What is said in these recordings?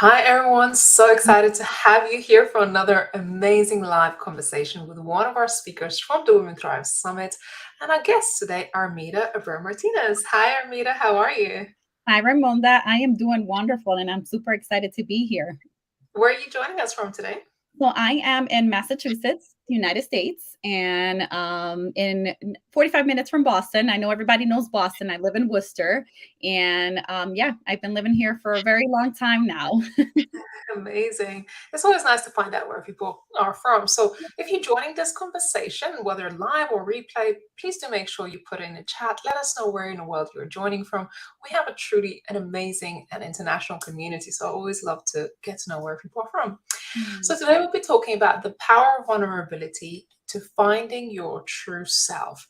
Hi, everyone. So excited to have you here for another amazing live conversation with one of our speakers from the Women Thrive Summit and our guest today, Armida Abreu Martinez. Hi, Armida. How are you? Hi, Ramonda. I am doing wonderful and I'm super excited to be here. Where are you joining us from today? So, I am in Massachusetts, United States, and in 45 minutes from Boston. I know everybody knows Boston. I live in Worcester. And yeah, I've been living here for a very long time now. Amazing. It's always nice to find out where people are from. So, if you're joining this conversation, whether live or replay, please do make sure you put in the chat. Let us know where in the world you're joining from. We have a truly an amazing and international community. So, I always love to get to know where people are from. Mm. So, today we'll be talking about the power of vulnerability to finding your true self.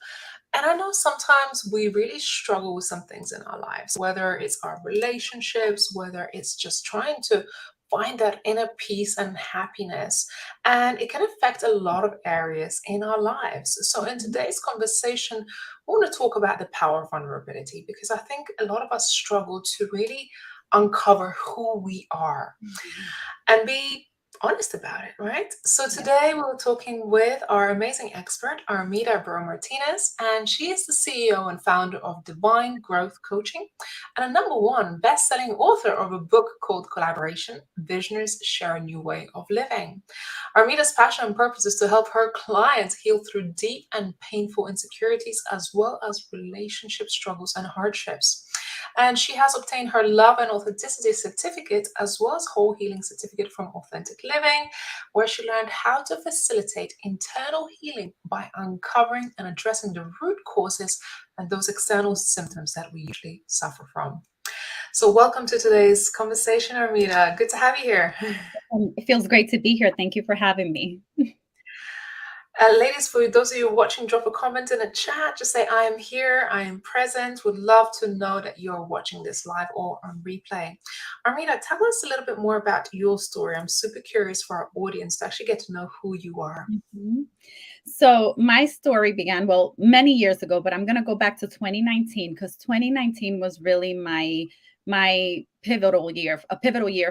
And I know sometimes we really struggle with some things in our lives, whether it's our relationships, whether it's just trying to find that inner peace and happiness. And it can affect a lot of areas in our lives. So, in today's conversation, we want to talk about the power of vulnerability because I think a lot of us struggle to really uncover who we are Mhm. and be honest about it, right? So Yeah. today we're talking with our amazing expert, Armida Abreu Martinez, and she is the CEO and founder of Divine Growth Coaching and a number one best-selling author of a book called Collaboration: Visionaries Share a New Way of Living. Armida's passion and purpose is to help her clients heal through deep and painful insecurities as well as relationship struggles and hardships. And she has obtained her Love and Authenticity certificate as well as Whole Healing certificate from Authentic Living, where she learned how to facilitate internal healing by uncovering and addressing the root causes and those external symptoms that we usually suffer from. So, welcome to today's conversation, Armida. Good to have you here. It feels great to be here. Thank you for having me. Ladies, for those of you watching, drop a comment in the chat. Just say, I am here, I am present. Would love to know that you're watching this live or on replay. Armina, tell us a little bit more about your story. I'm super curious for our audience to actually get to know who you are. Mhm. So my story began, well, many years ago, but I'm going to go back to 2019 because 2019 was really my pivotal year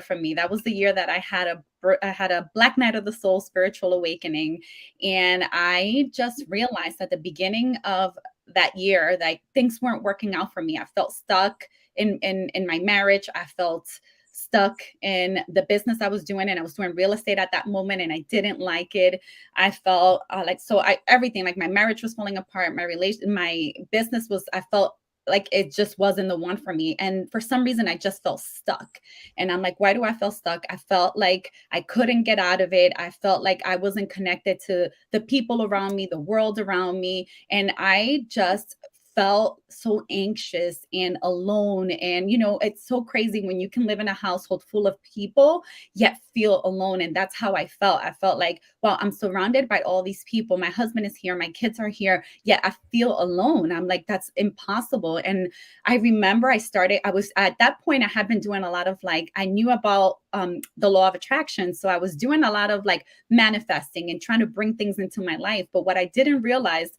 for me. That was the year that I had a Black Night of the Soul spiritual awakening, and I just realized at the beginning of that year that things weren't working out for me. I felt stuck in my marriage. I felt stuck in the business I was doing, and I was doing real estate at that moment, and I didn't like it. I felt everything, like my marriage was falling apart, my business was, I felt like it just wasn't the one for me. And for some reason, I just felt stuck. And I'm like, why do I feel stuck? I felt like I couldn't get out of it. I felt like I wasn't connected to the people around me, the world around me. And I just felt so anxious and alone. And, it's so crazy when you can live in a household full of people yet feel alone. And that's how I felt. I felt like, well, I'm surrounded by all these people. My husband is here, my kids are here, yet I feel alone. I'm like, that's impossible. And I remember I was at that point, I had been doing a lot of, like, I knew about the law of attraction. So I was doing a lot of like manifesting and trying to bring things into my life. But what I didn't realize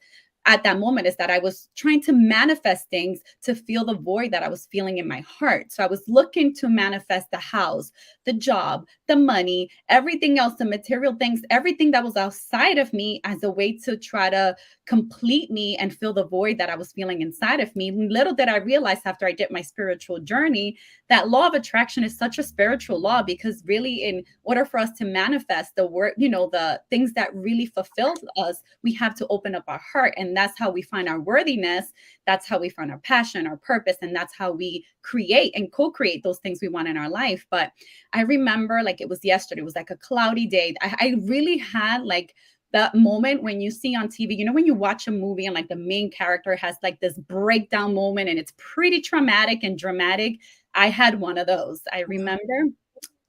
at that moment is that I was trying to manifest things to feel the void that I was feeling in my heart. So I was looking to manifest the house, the job, the money, everything else, the material things, everything that was outside of me as a way to try to complete me and fill the void that I was feeling inside of me. Little did I realize after I did my spiritual journey that law of attraction is such a spiritual law, because really, in order for us to manifest the word, the things that really fulfills us, we have to open up our heart. And that's how we find our worthiness. That's how we find our passion, our purpose. And that's how we create and co-create those things we want in our life. But I remember, like it was yesterday, it was like a cloudy day. I really had like that moment when you see on TV, when you watch a movie and like the main character has like this breakdown moment and it's pretty traumatic and dramatic. I had one of those. I remember,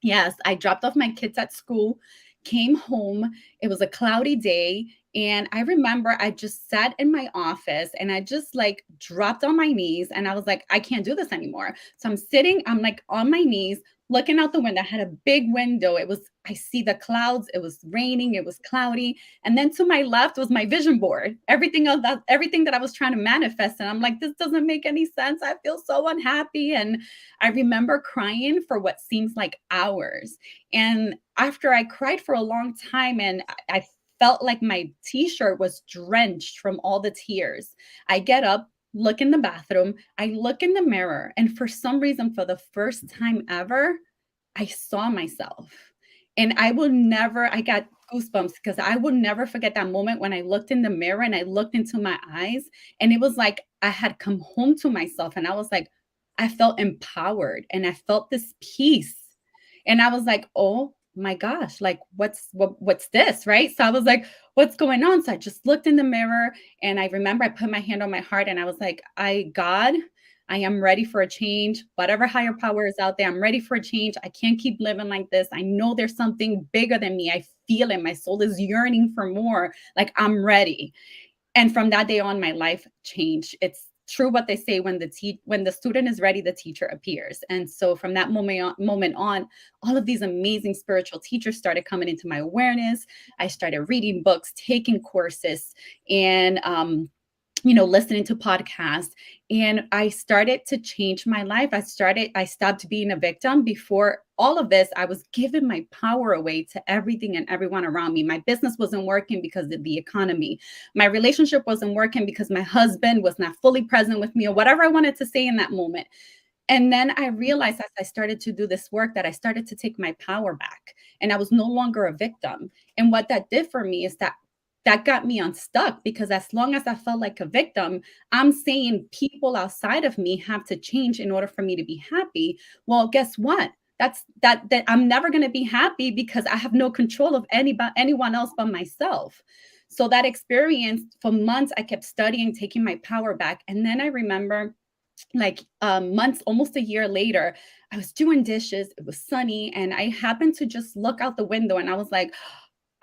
yes, I dropped off my kids at school, came home, It was a cloudy day. And I remember I just sat in my office and I just like dropped on my knees and I was like, I can't do this anymore. So I'm sitting, I'm like on my knees, looking out the window. I had a big window. I see the clouds. It was raining. It was cloudy. And then to my left was my vision board, everything that I was trying to manifest. And I'm like, this doesn't make any sense. I feel so unhappy. And I remember crying for what seems like hours. And after I cried for a long time and I felt like my t-shirt was drenched from all the tears. I get up, look in the bathroom, I look in the mirror, and for some reason, for the first time ever, I saw myself. And I got goosebumps because I will never forget that moment when I looked in the mirror and I looked into my eyes. And it was like I had come home to myself. And I was like, I felt empowered and I felt this peace. And I was like, oh my gosh, like what's this? Right. So I was like, what's going on? So I just looked in the mirror and I remember I put my hand on my heart and I was like, God, I am ready for a change. Whatever higher power is out there, I'm ready for a change. I can't keep living like this. I know there's something bigger than me. I feel it. My soul is yearning for more. Like I'm ready. And from that day on, my life changed. It's true what they say, when the student is ready, the teacher appears. And so from that moment on, all of these amazing spiritual teachers started coming into my awareness. I started reading books, taking courses, and listening to podcasts. And I started to change my life. I stopped being a victim. Before all of this, I was giving my power away to everything and everyone around me. My business wasn't working because of the economy. My relationship wasn't working because my husband was not fully present with me, or whatever I wanted to say in that moment. And then I realized as I started to do this work that I started to take my power back and I was no longer a victim. And what that did for me is that got me unstuck, because as long as I felt like a victim, I'm saying people outside of me have to change in order for me to be happy. Well, guess what? That I'm never going to be happy because I have no control of anyone else but myself. So that experience, for months, I kept studying, taking my power back. And then I remember, like, months, almost a year later, I was doing dishes. It was sunny, and I happened to just look out the window, and I was like,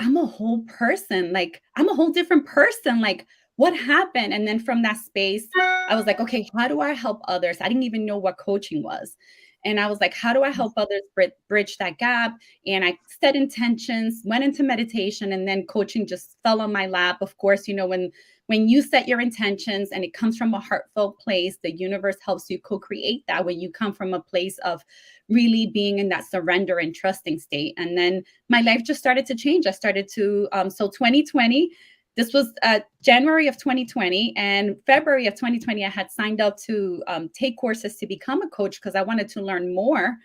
I'm a whole person. Like, I'm a whole different person. Like, what happened? And then from that space, I was like, okay, how do I help others? I didn't even know what coaching was. And I was like, how do I help others bridge that gap? And I set intentions, went into meditation, and then coaching just fell on my lap. Of course, when you set your intentions and it comes from a heartfelt place, the universe helps you co-create that when you come from a place of really being in that surrender and trusting state. And then my life just started to change. I started to, so 2020, this was January of 2020, and February of 2020, I had signed up to take courses to become a coach because I wanted to learn more,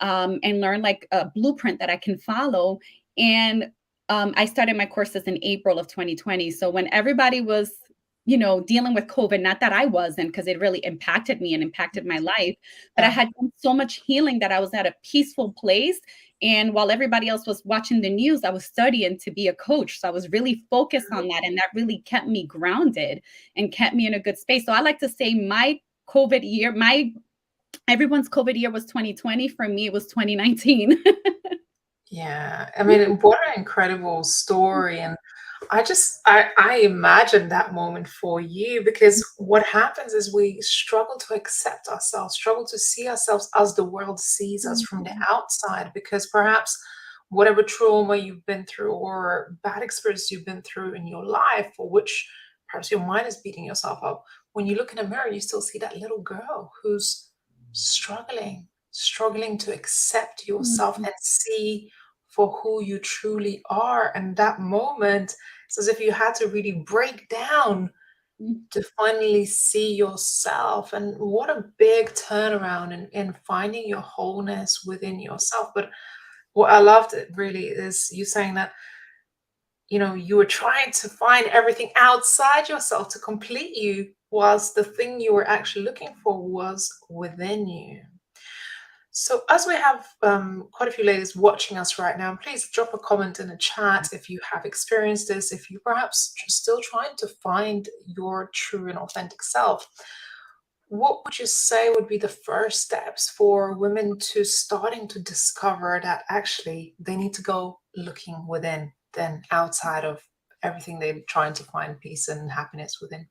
and learn like a blueprint that I can follow. And I started my courses in April of 2020. So when everybody was, dealing with COVID, not that I wasn't, because it really impacted me and impacted my life, but I Yeah. had done so much healing that I was at a peaceful place. And while everybody else was watching the news, I was studying to be a coach. So I was really focused on that. And that really kept me grounded and kept me in a good space. So I like to say everyone's COVID year was 2020. For me, it was 2019. Yeah, I mean, what an incredible story. And I imagine that moment for you, because what happens is we struggle to accept ourselves, struggle to see ourselves as the world sees us from the outside, because perhaps whatever trauma you've been through or bad experience you've been through in your life, for which perhaps your mind is beating yourself up, when you look in a mirror, you still see that little girl who's struggling to accept yourself and see for who you truly are. And that moment, it's as if you had to really break down to finally see yourself. And what a big turnaround in finding your wholeness within yourself. But what I loved it really is you saying that, you were trying to find everything outside yourself to complete you, whilst the thing you were actually looking for was within you. So, as we have quite a few ladies watching us right now, please drop a comment in the chat if you have experienced this, if you perhaps still trying to find your true and authentic self. What would you say would be the first steps for women to starting to discover that actually they need to go looking within? than outside of everything they're trying to find peace and happiness within.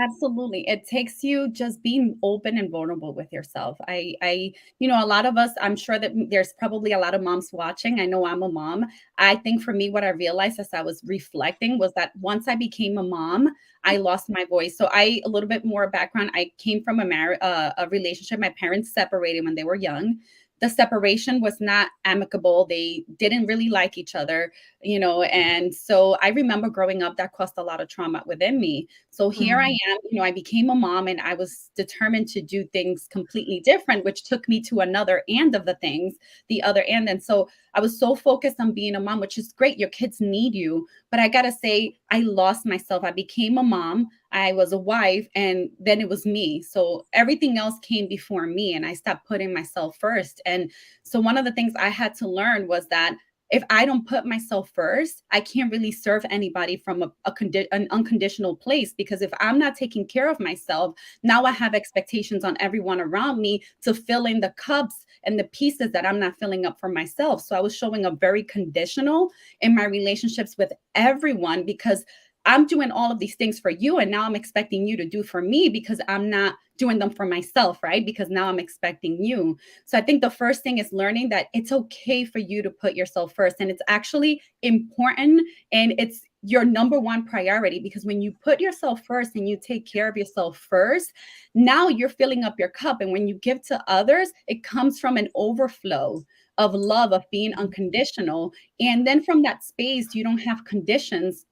Absolutely. It takes you just being open and vulnerable with yourself. A lot of us, I'm sure that there's probably a lot of moms watching. I know I'm a mom. I think for me, what I realized as I was reflecting was that once I became a mom, I lost my voice. So a little bit more background. I came from a relationship. My parents separated when they were young. The separation was not amicable. They didn't really like each other, and so I remember growing up that caused a lot of trauma within me. So here I Mm. am, I became a mom and I was determined to do things completely different, which took me to another end of the things, the other end. And so I was so focused on being a mom, which is great. Your kids need you. But I got to say, I lost myself. I became a mom. I was a wife, and then it was me. So everything else came before me, and I stopped putting myself first. And so one of the things I had to learn was that if I don't put myself first, I can't really serve anybody from an unconditional place, because if I'm not taking care of myself, now I have expectations on everyone around me to fill in the cups and the pieces that I'm not filling up for myself. So I was showing up very conditional in my relationships with everyone, because I'm doing all of these things for you, and now I'm expecting you to do for me because I'm not doing them for myself, right? Because now I'm expecting you. So I think the first thing is learning that it's okay for you to put yourself first. And it's actually important, and it's your number one priority, because when you put yourself first and you take care of yourself first, now you're filling up your cup. And when you give to others, it comes from an overflow of love, of being unconditional. And then from that space, you don't have conditions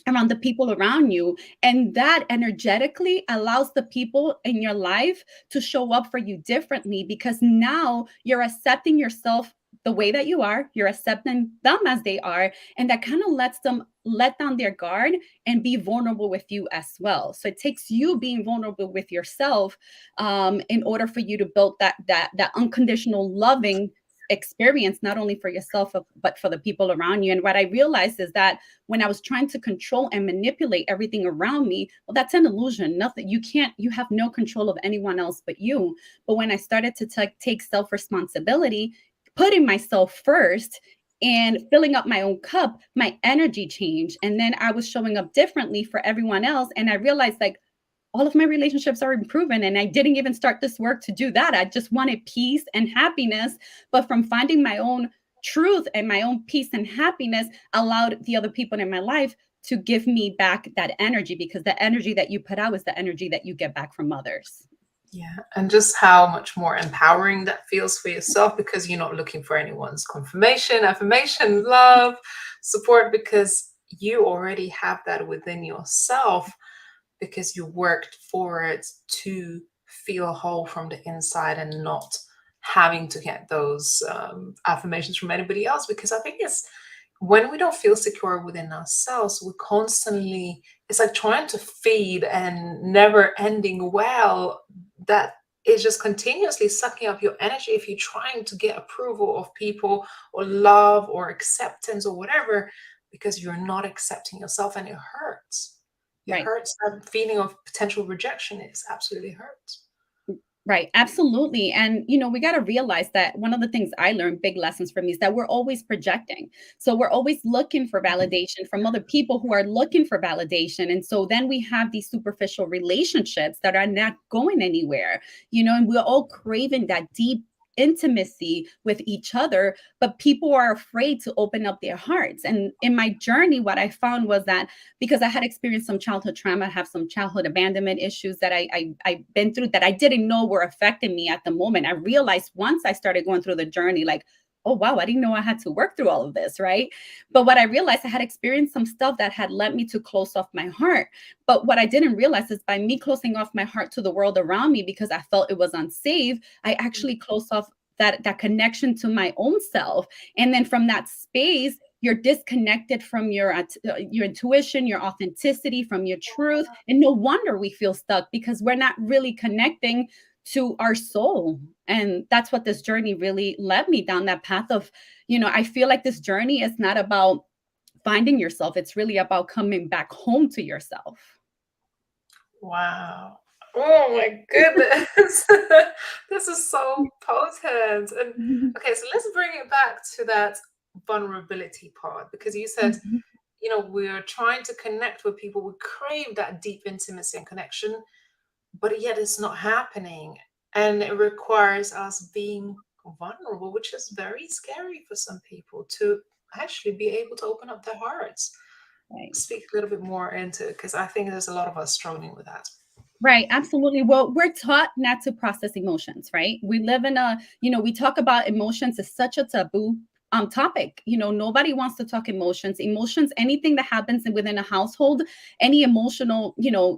around the people around you, and that energetically allows the people in your life to show up for you differently, because now you're accepting yourself the way that you are, you're accepting them as they are, and that kind of lets them let down their guard and be vulnerable with you as well. So it takes you being vulnerable with yourself, in order for you to build that unconditional loving experience, not only for yourself but for the people around you. And what I realized is that when I was trying to control and manipulate everything around me, well, that's an illusion. Nothing, you have no control of anyone else but you. But when I started to take self responsibility, putting myself first and filling up my own cup, my energy changed. And then I was showing up differently for everyone else. And I realized, like, all of my relationships are improving, and I didn't even start this work to do that. I just wanted peace and happiness, but from finding my own truth and my own peace and happiness allowed the other people in my life to give me back that energy, because the energy that you put out is the energy that you get back from others. Yeah, and just how much more empowering that feels for yourself, because you're not looking for anyone's confirmation, affirmation, love, support, because you already have that within yourself, because you worked for it to feel whole from the inside and not having to get those affirmations from anybody else. Because I think it's when we don't feel secure within ourselves, we constantly, it's like trying to feed and never ending well that is just continuously sucking up your energy if you're trying to get approval of people or love or acceptance or whatever, because you're not accepting yourself, and it hurts. It Right. hurts. That feeling of potential rejection is absolutely hurts. Right, absolutely. And we got to realize that one of the things I learned, big lessons from me, is that we're always projecting. So we're always looking for validation from other people who are looking for validation. And so then we have these superficial relationships that are not going anywhere, and we're all craving that deep intimacy with each other, but people are afraid to open up their hearts. And in my journey, what I found was that because I had experienced some childhood trauma, I have some childhood abandonment issues that I've been through that I didn't know were affecting me at the moment. I realized once I started going through the journey, like, oh wow, I didn't know I had to work through all of this, right? But what I realized, I had experienced some stuff that had led me to close off my heart. But what I didn't realize is by me closing off my heart to the world around me because I felt it was unsafe, I actually closed off that connection to my own self. And then from that space, you're disconnected from your intuition, your authenticity, from your truth. And no wonder we feel stuck, because we're not really connecting to our soul. And that's what this journey really led me down, that path of, I feel like this journey is not about finding yourself. It's really about coming back home to yourself. Wow. Oh my goodness. This is so potent. And okay, so let's bring it back to that. vulnerability part, because you said, Mhm. we're trying to connect with people. We crave that deep intimacy and connection, but yet it's not happening. And it requires us being vulnerable, which is very scary for some people to actually be able to open up their hearts. Right. Speak a little bit more into it, because I think there's a lot of us struggling with that. Right, absolutely. Well, we're taught not to process emotions, right? We live in a, we talk about emotions is such a taboo topic. Nobody wants to talk emotions. Emotions, anything that happens within a household, any emotional,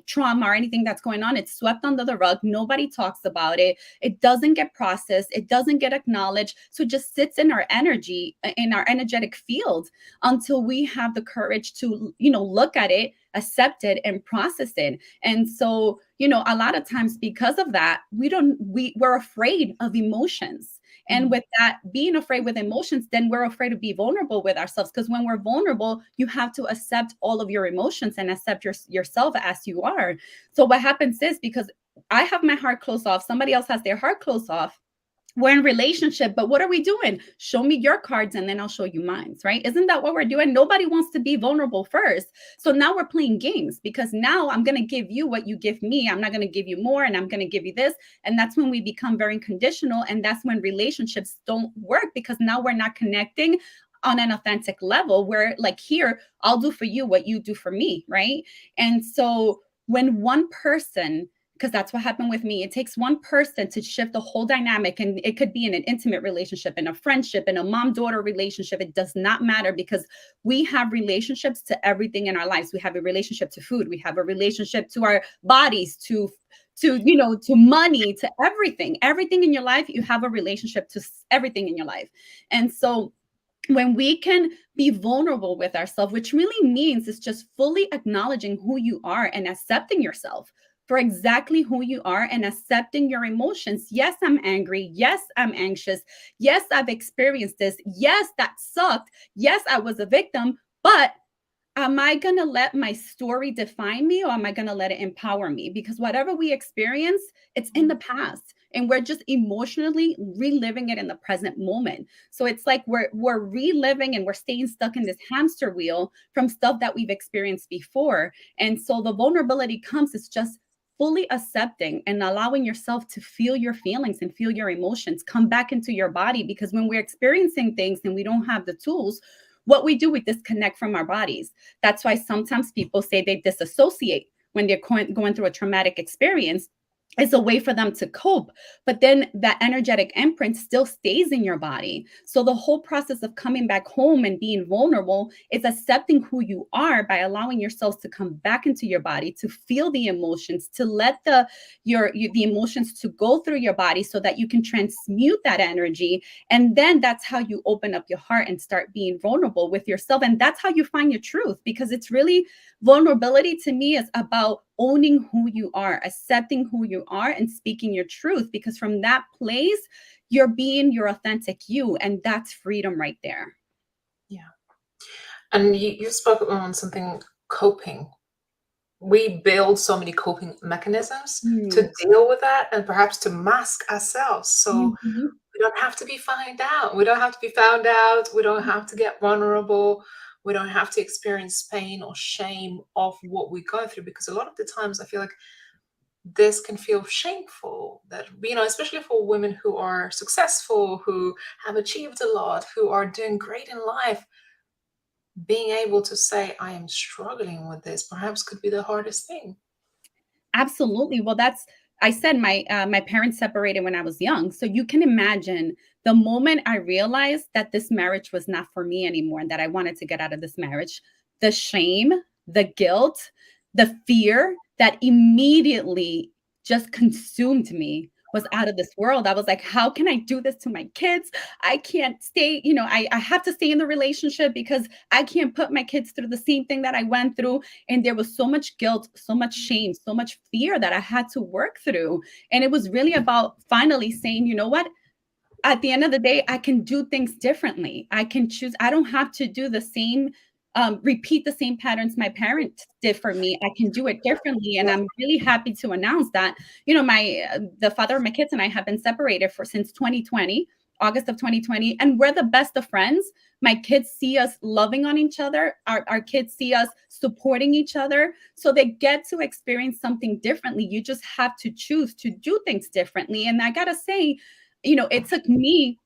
trauma or anything that's going on, it's swept under the rug. Nobody talks about it. It doesn't get processed. It doesn't get acknowledged. So it just sits in our energy, in our energetic field until we have the courage to, look at it, accept it, and process it. And so, a lot of times because of that, we're afraid of emotions. And Mm. with that, being afraid with emotions, then we're afraid to be vulnerable with ourselves. Because when we're vulnerable, you have to accept all of your emotions and accept yourself as you are. So what happens is, because I have my heart closed off, somebody else has their heart closed off, we're in relationship, but what are we doing? Show me your cards and then I'll show you mine, right? Isn't that what we're doing? Nobody wants to be vulnerable first. So now we're playing games, because now I'm going to give you what you give me. I'm not going to give you more, and I'm going to give you this. And that's when we become very conditional. And that's when relationships don't work, because now we're not connecting on an authentic level where, like, here, I'll do for you what you do for me, right? And so when one person, because that's what happened with me. It takes one person to shift the whole dynamic. And it could be in an intimate relationship, in a friendship, in a mom-daughter relationship. It does not matter, because we have relationships to everything in our lives. We have a relationship to food. We have a relationship to our bodies, to money, to everything. Everything in your life, you have a relationship to everything in your life. And so when we can be vulnerable with ourselves, which really means is just fully acknowledging who you are and accepting yourself for exactly who you are and accepting your emotions. Yes, I'm angry. Yes, I'm anxious. Yes, I've experienced this. Yes, that sucked. Yes, I was a victim. But am I going to let my story define me, or am I going to let it empower me? Because whatever we experience, it's in the past. And we're just emotionally reliving it in the present moment. So it's like we're reliving, and we're staying stuck in this hamster wheel from stuff that we've experienced before. And so the vulnerability comes, it's just fully accepting and allowing yourself to feel your feelings and feel your emotions come back into your body. Because when we're experiencing things and we don't have the tools, what we do, we disconnect from our bodies. That's why sometimes people say they disassociate when they're going through a traumatic experience. It's a way for them to cope, but then that energetic imprint still stays in your body. So the whole process of coming back home and being vulnerable is accepting who you are by allowing yourselves to come back into your body, to feel the emotions, to let the emotions to go through your body so that you can transmute that energy. And then that's how you open up your heart and start being vulnerable with yourself. And that's how you find your truth, because it's really, vulnerability to me is about owning who you are, accepting who you are, and speaking your truth. Because from that place, you're being your authentic you. And that's freedom right there. Yeah. And you spoke on something, coping. We build so many coping mechanisms to Mm. deal with that, and perhaps to mask ourselves. So Mhm. we don't have to be found out. We don't have to be found out. We don't have to get vulnerable. We don't have to experience pain or shame of what we go through, because a lot of the times I feel like this can feel shameful, that, especially for women who are successful, who have achieved a lot, who are doing great in life, being able to say, I am struggling with this, perhaps could be the hardest thing. Absolutely. Well, I said my parents separated when I was young. So you can imagine the moment I realized that this marriage was not for me anymore and that I wanted to get out of this marriage, the shame, the guilt, the fear that immediately just consumed me was out of this world. I was like, how can I do this to my kids? I can't stay, I have to stay in the relationship because I can't put my kids through the same thing that I went through. And there was so much guilt, so much shame, so much fear that I had to work through. And it was really about finally saying, you know what? At the end of the day, I can do things differently. I can choose. I don't have to do the same, repeat the same patterns my parents did for me. I can do it differently. And I'm really happy to announce that, the father of my kids and I have been separated for since 2020. August of 2020, and we're the best of friends. My kids see us loving on each other. Our kids see us supporting each other. So they get to experience something differently. You just have to choose to do things differently. And I got to say, it took me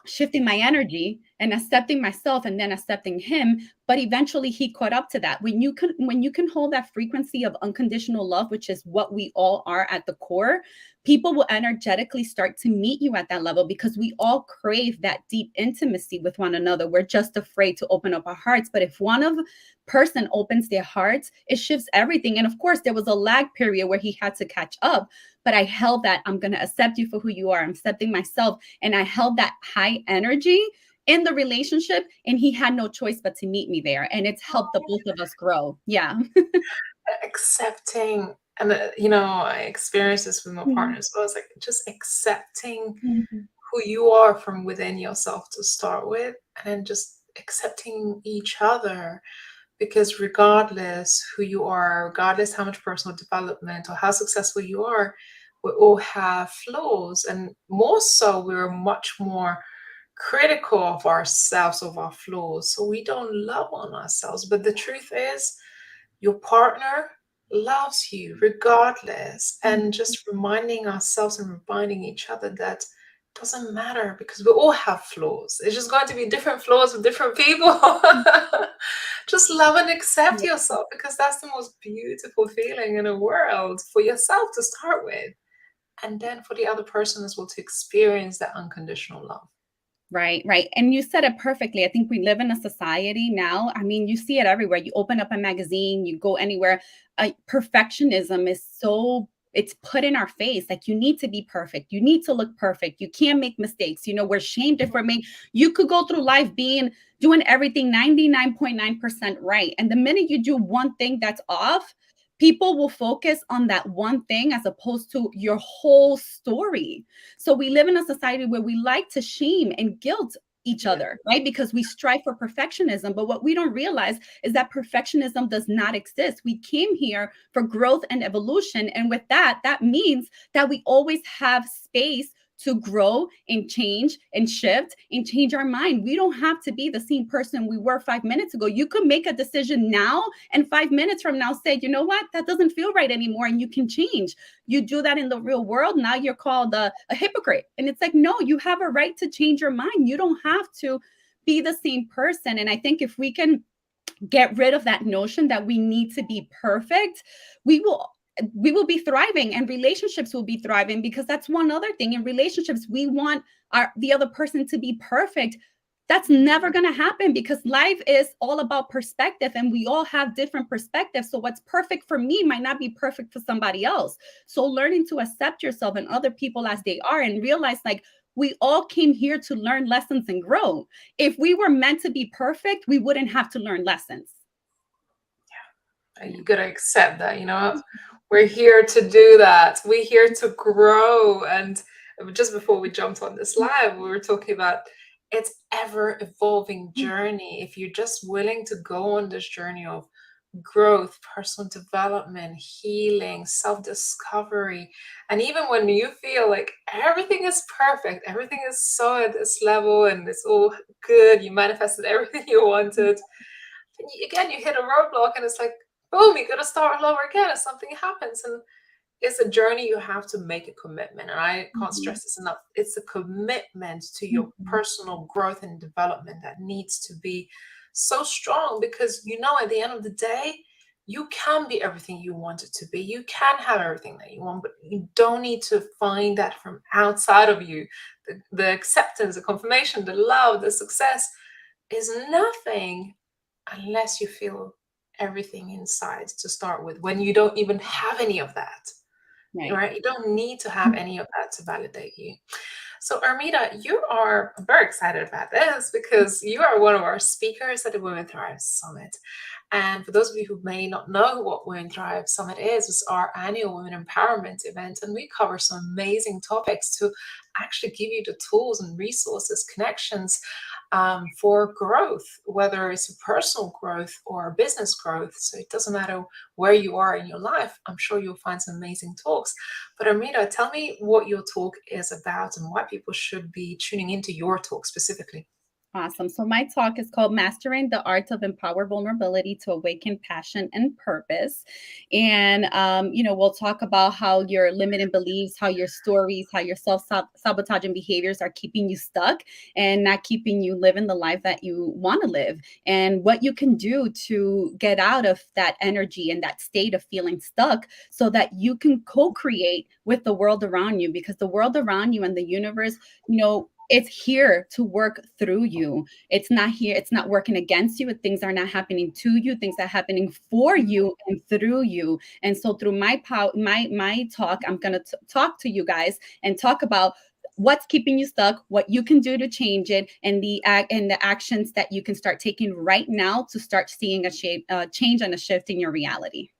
shifting my energy and accepting myself and then accepting him, but eventually he caught up to that. When you can hold that frequency of unconditional love, which is what we all are at the core, people will energetically start to meet you at that level, because we all crave that deep intimacy with one another. We're just afraid to open up our hearts. But if one of person opens their hearts, it shifts everything. And of course, there was a lag period where he had to catch up, but I held that. I'm going to accept you for who you are. I'm accepting myself. And I held that high energy in the relationship, and he had no choice but to meet me there. And it's helped the both of us grow. Yeah. Accepting, and I experienced this with my partner. So I was like, just accepting Mhm. who you are from within yourself to start with, and then just accepting each other. Because regardless who you are, regardless how much personal development or how successful you are, we all have flaws. And more so, we're much more critical of ourselves, of our flaws. So we don't love on ourselves. But the truth is, your partner loves you regardless. And just reminding ourselves and reminding each other that doesn't matter, because we all have flaws. It's just going to be different flaws with different people. Just love and accept Yeah. yourself, because that's the most beautiful feeling in the world, for yourself to start with, and then for the other person as well to experience that unconditional love. Right, right. And you said it perfectly. I think we live in a society now. I mean, you see it everywhere. You open up a magazine, you go anywhere. Perfectionism is it's put in our face. Like, you need to be perfect. You need to look perfect. You can't make mistakes. We're shamed if we're made. You could go through life doing everything 99.9% right. And the minute you do one thing that's off, people will focus on that one thing as opposed to your whole story. So we live in a society where we like to shame and guilt each Yeah. other, right? Because we strive for perfectionism. But what we don't realize is that perfectionism does not exist. We came here for growth and evolution. And with that, that means that we always have space to grow and shift and change our mind. We don't have to be the same person we were 5 minutes ago. You could make a decision now, and 5 minutes from now say, you know what, that doesn't feel right anymore, and you can change. You do that in the real world, now you're called a hypocrite. And it's like, no, you have a right to change your mind. You don't have to be the same person. And I think if we can get rid of that notion that we need to be perfect, we will be thriving, and relationships will be thriving. Because that's one other thing. In relationships, we want the other person to be perfect. That's never going to happen, because life is all about perspective, and we all have different perspectives. So what's perfect for me might not be perfect for somebody else. So learning to accept yourself and other people as they are, and realize, like, we all came here to learn lessons and grow. If we were meant to be perfect, we wouldn't have to learn lessons. You gotta accept that, we're here to do that. We're here to grow. And just before we jumped on this live, we were talking about it's ever evolving journey. If you're just willing to go on this journey of growth, personal development, healing, self-discovery, and even when you feel like everything is perfect, everything is so at this level and it's all good, you manifested everything you wanted, again, you hit a roadblock and it's like, boom, you got to start all over again and something happens. And it's a journey. You have to make a commitment. And I can't Mhm. stress this enough. It's a commitment to your Mhm. personal growth and development that needs to be so strong, because, at the end of the day, you can be everything you want it to be. You can have everything that you want, but you don't need to find that from outside of you. The acceptance, the confirmation, the love, the success is nothing unless you feel everything inside to start with, when you don't even have any of that, Right. right? You don't need to have any of that to validate you. So, Armida, you are very excited about this because you are one of our speakers at the Women Thrive Summit. And for those of you who may not know what Women Thrive Summit is, it's our annual women empowerment event, and we cover some amazing topics to actually give you the tools and resources, connections for growth, whether it's a personal growth or a business growth. So it doesn't matter where you are in your life. I'm sure you'll find some amazing talks. But Armida, tell me what your talk is about and why people should be tuning into your talk specifically. Awesome. So my talk is called Mastering the Art of Empower Vulnerability to Awaken Passion and Purpose. And, we'll talk about how your limiting beliefs, how your stories, how your self-sabotaging behaviors are keeping you stuck and not keeping you living the life that you want to live, and what you can do to get out of that energy and that state of feeling stuck so that you can co-create with the world around you, because the world around you and the universe, it's here to work through you. It's not here. It's not working against you. Things are not happening to you. Things are happening for you and through you. And so through my talk, I'm going to talk to you guys and talk about what's keeping you stuck, what you can do to change it, and the actions that you can start taking right now to start seeing a change and a shift in your reality.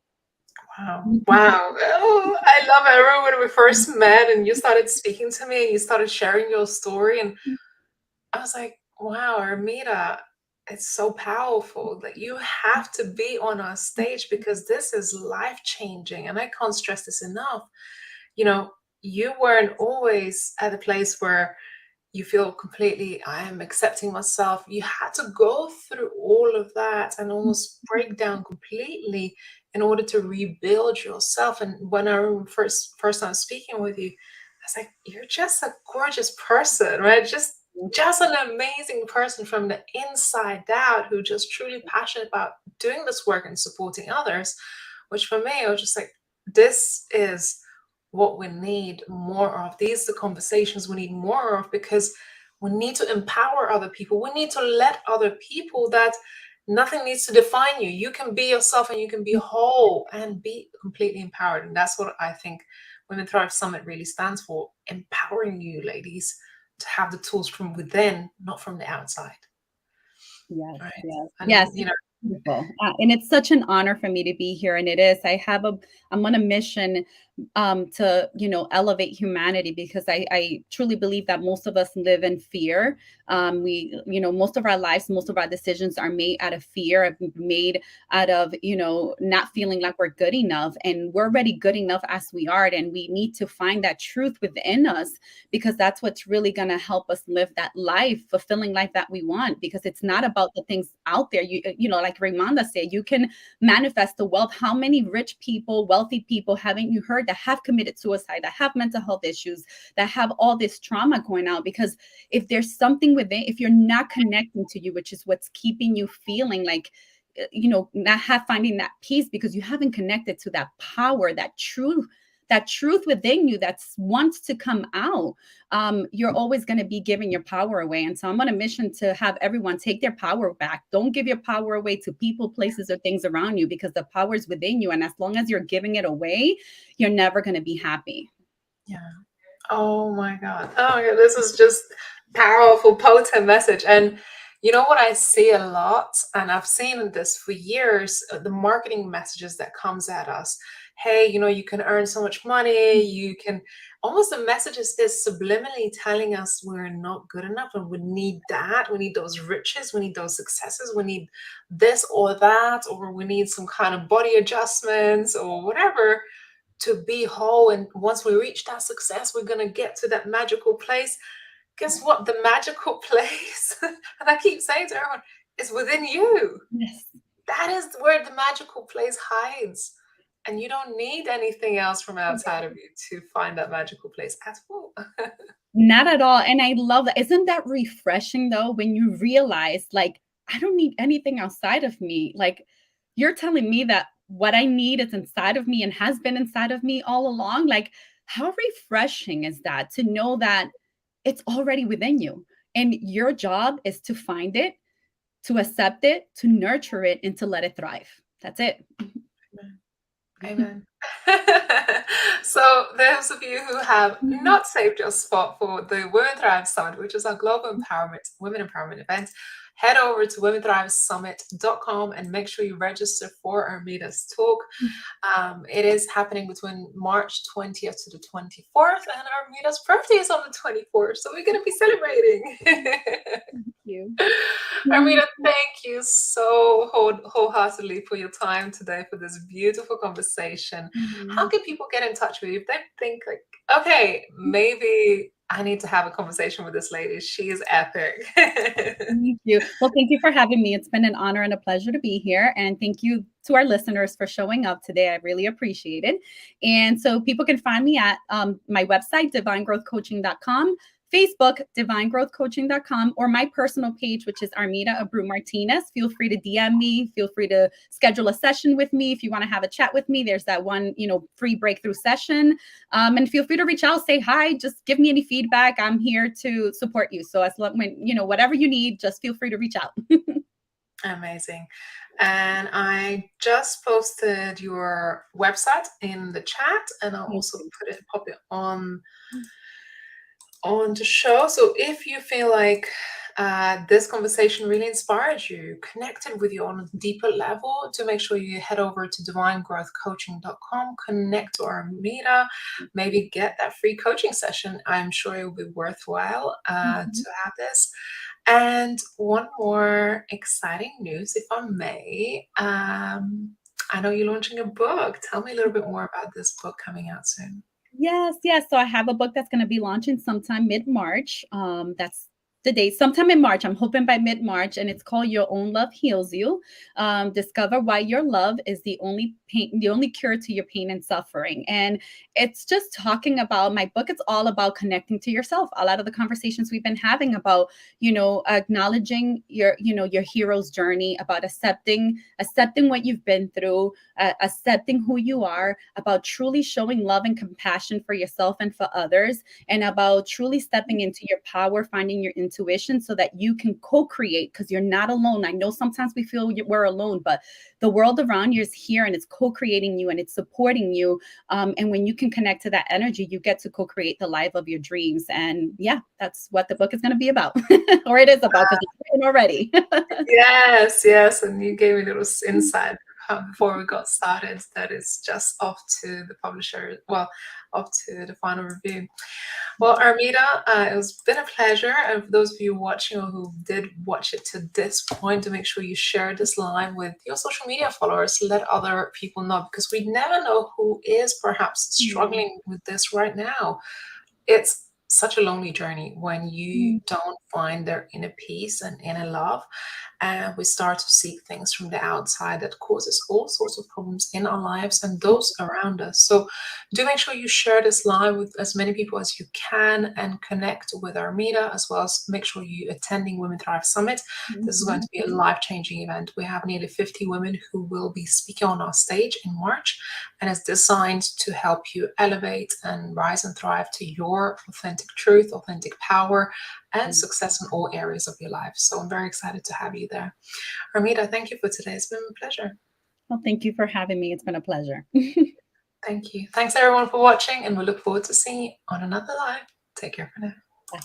Wow. Wow. Oh, I love it. I remember when we first met and you started speaking to me and you started sharing your story. And I was like, wow, Armida, it's so powerful that you have to be on our stage because this is life changing. And I can't stress this enough. You know, you weren't always at a place where you feel completely, I am accepting myself. You had to go through all of that and almost break down completely in order to rebuild yourself. And when I remember first time speaking with you, I was like, you're just a gorgeous person, right? Just an amazing person from the inside out who just truly passionate about doing this work and supporting others, which for me, I was just like, this is what we need more of. These are the conversations we need more of because we need to empower other people. We need to let other people that nothing needs to define you. You can be yourself and you can be whole and be completely empowered. And that's what I think Women Thrive Summit really stands for, empowering you, ladies, to have the tools from within, not from the outside. Yes, Right. yes, yes. And, It's beautiful. And it's such an honor for me to be here. And it is. I'm on a mission to, elevate humanity, because I truly believe that most of us live in fear. Most of our lives, most of our decisions are made out of fear, made out of, not feeling like we're good enough. And we're already good enough as we are. And we need to find that truth within us, because that's what's really going to help us live that life, fulfilling life that we want. Because it's not about the things out there. Like Raimonda said, you can manifest the wealth. How many rich people, wealthy people haven't you heard that have committed suicide, that have mental health issues, that have all this trauma going out? Because if there's something within, if you're not connecting to you, which is what's keeping you feeling like, not finding that peace, because you haven't connected to that power, that truth within you that wants to come out, you're always going to be giving your power away. And so I'm on a mission to have everyone take their power back. Don't give your power away to people, places, or things around you, because the power is within you. And as long as you're giving it away, you're never going to be happy. yeah. Oh my God. Oh my God. This is just powerful, potent message. And you know what I see a lot, and I've seen this for years, the marketing messages that comes at us. Hey, you can earn so much money. You can almost, the messages is subliminally telling us we're not good enough and we need that. We need those riches. We need those successes. We need this or that, or we need some kind of body adjustments or whatever to be whole. And once we reach that success, we're going to get to that magical place. Guess what? The magical place, and I keep saying to everyone, is within you. Yes. That is where the magical place hides. And you don't need anything else from outside of you to find that magical place at all. Not at all. And I love that. Isn't that refreshing though, when you realize, like, I don't need anything outside of me? Like, you're telling me that what I need is inside of me and has been inside of me all along. Like, how refreshing is that to know that it's already within you? And your job is to find it, to accept it, to nurture it, and to let it thrive. That's it. Amen. So those of you who have not saved your spot for the Women Thrive Summit, which is our global women empowerment event, head over to womenthrivesummit.com and make sure you register for Armida's talk. It is happening between March 20th to the 24th, and Armida's birthday is on the 24th, so we're going to be celebrating. Thank you. Armida, thank you so wholeheartedly for your time today for this beautiful conversation. How can people get in touch with you if they think like, okay, maybe I need to have a conversation with this lady. She is epic. Thank you. Well, thank you for having me. It's been an honor and a pleasure to be here. And thank you to our listeners for showing up today. I really appreciate it. And so people can find me at my website, divinegrowthcoaching.com, Facebook, divinegrowthcoaching.com, or my personal page, which is Armida Abreu Martinez. Feel free to DM me. Feel free to schedule a session with me. If you want to have a chat with me, there's that one, free breakthrough session. And feel free to reach out, say hi, just give me any feedback. I'm here to support you. So as long when, whatever you need, just feel free to reach out. Amazing. And I just posted your website in the chat, and I'll also pop it on the show. So if you feel like this conversation really inspired you, connected with you on a deeper level, to make sure you head over to divinegrowthcoaching.com, connect to Armida, maybe get that free coaching session. I'm sure it will be worthwhile to have this. And one more exciting news, if I may. I know you're launching a book. Tell me a little bit more about this book coming out soon. Yes. So I have a book that's going to be launching sometime mid-March. That's the date, sometime in March. I'm hoping by mid-March, and it's called Your Own Love Heals You. Discover why your love is the only cure to your pain and suffering. And it's just talking about my book. It's all about connecting to yourself. A lot of the conversations we've been having about, acknowledging your hero's journey, about accepting what you've been through, accepting who you are, about truly showing love and compassion for yourself and for others, and about truly stepping into your power, finding your intuition so that you can co-create, because you're not alone. I know sometimes we feel we're alone, but the world around you is here, and it's co-creating you, and it's supporting you. And when you can connect to that energy, you get to co-create the life of your dreams. And yeah, that's what the book is going to be about, or it is about, because it's written already. Yes. And you gave me a little insight before we got started that it's just off to the publisher, off to the final review. Well, Armida, it's been a pleasure. And for those of you watching or who did watch it to this point, to make sure you share this live with your social media followers, let other people know, because we never know who is perhaps struggling with this right now. It's such a lonely journey when you don't find their inner peace and inner love, and we start to seek things from the outside that causes all sorts of problems in our lives and those around us. So do make sure you share this live with as many people as you can, and connect with Armida, as well as make sure you attending Women Thrive Summit. This is going to be a life-changing event. We have nearly 50 women who will be speaking on our stage in March, and it's designed to help you elevate and rise and thrive to your authentic truth, authentic power, and success in all areas of your life. So I'm very excited to have you there. Armida, thank you for today. It's been a pleasure. Well, thank you for having me. It's been a pleasure. Thank you. Thanks everyone for watching, and we look forward to seeing you on another live. Take care for now. Bye.